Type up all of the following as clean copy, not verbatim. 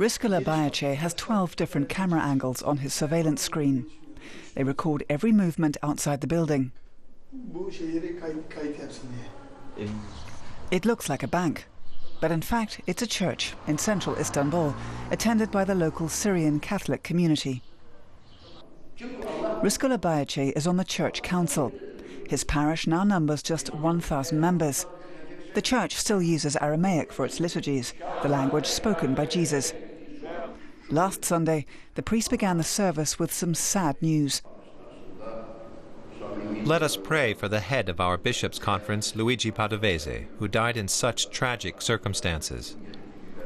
Riskola Bayace has 12 different camera angles on his surveillance screen. They record every movement outside the building. It looks like a bank, but in fact it's a church in central Istanbul, attended by the local Syrian Catholic community. Riskola Bayace is on the church council. His parish now numbers just 1,000 members. The church still uses Aramaic for its liturgies, the language spoken by Jesus. Last Sunday, the priest began the service with some sad news. Let us pray for the head of our bishops' conference, Luigi Padovese, who died in such tragic circumstances.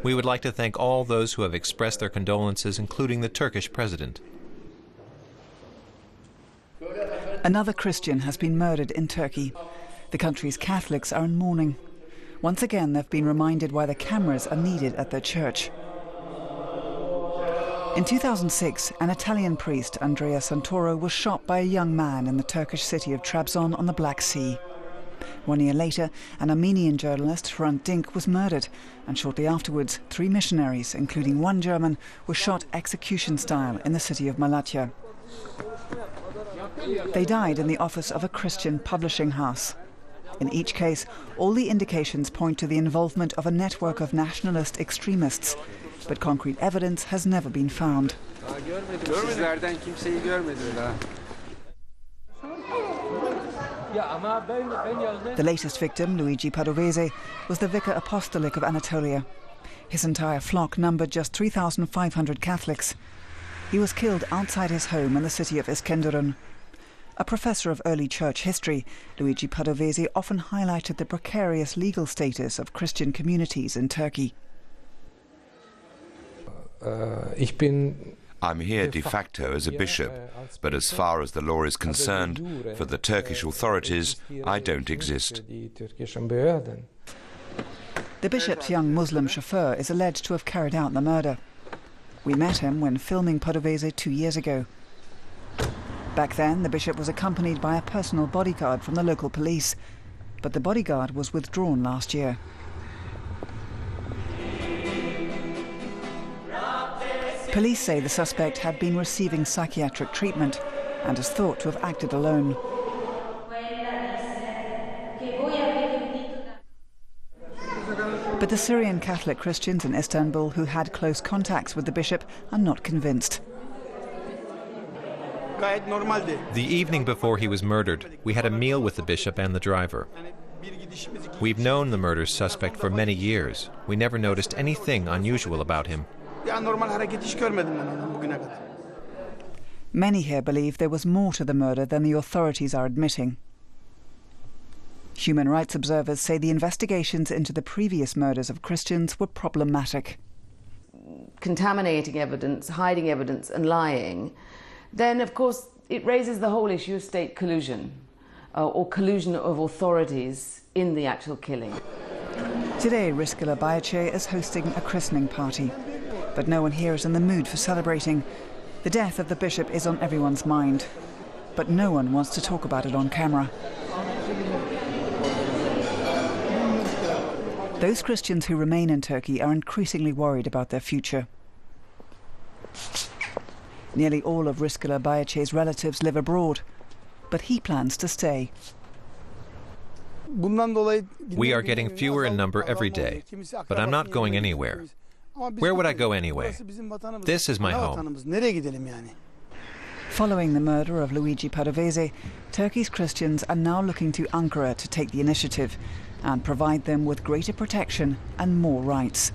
We would like to thank all those who have expressed their condolences, including the Turkish president. Another Christian has been murdered in Turkey. The country's Catholics are in mourning. Once again, they've been reminded why the cameras are needed at their church. In 2006, an Italian priest, Andrea Santoro, was shot by a young man in the Turkish city of Trabzon on the Black Sea. 1 year later, an Armenian journalist, Hrant Dink, was murdered, and shortly afterwards, 3 missionaries, including 1 German, were shot execution-style in the city of Malatya. They died in the office of a Christian publishing house. In each case, all the indications point to the involvement of a network of nationalist extremists, but concrete evidence has never been found. The latest victim, Luigi Padovese, was the vicar apostolic of Anatolia. His entire flock numbered just 3,500 Catholics. He was killed outside his home in the city of Iskenderun. A professor of early church history, Luigi Padovese often highlighted the precarious legal status of Christian communities in Turkey. I'm here de facto as a bishop, but as far as the law is concerned, for the Turkish authorities, I don't exist. The bishop's young Muslim chauffeur is alleged to have carried out the murder. We met him when filming Padovese 2 years ago. Back then, the bishop was accompanied by a personal bodyguard from the local police, but the bodyguard was withdrawn last year. Police say the suspect had been receiving psychiatric treatment and is thought to have acted alone. But the Syrian Catholic Christians in Istanbul who had close contacts with the bishop are not convinced. The evening before he was murdered, we had a meal with the bishop and the driver. We've known the murder suspect for many years. We never noticed anything unusual about him. Many here believe there was more to the murder than the authorities are admitting. Human rights observers say the investigations into the previous murders of Christians were problematic. Contaminating evidence, hiding evidence and lying, then of course it raises the whole issue of state collusion or collusion of authorities in the actual killing. Today, Riskola Bayace is hosting a christening party, but no one here is in the mood for celebrating. The death of the bishop is on everyone's mind, but no one wants to talk about it on camera. Those Christians who remain in Turkey are increasingly worried about their future. Nearly all of Riskola Bayace's relatives live abroad, but he plans to stay. We are getting fewer in number every day, but I'm not going anywhere. Where would I go anyway? This is my home. Following the murder of Luigi Padovese, Turkey's Christians are now looking to Ankara to take the initiative and provide them with greater protection and more rights.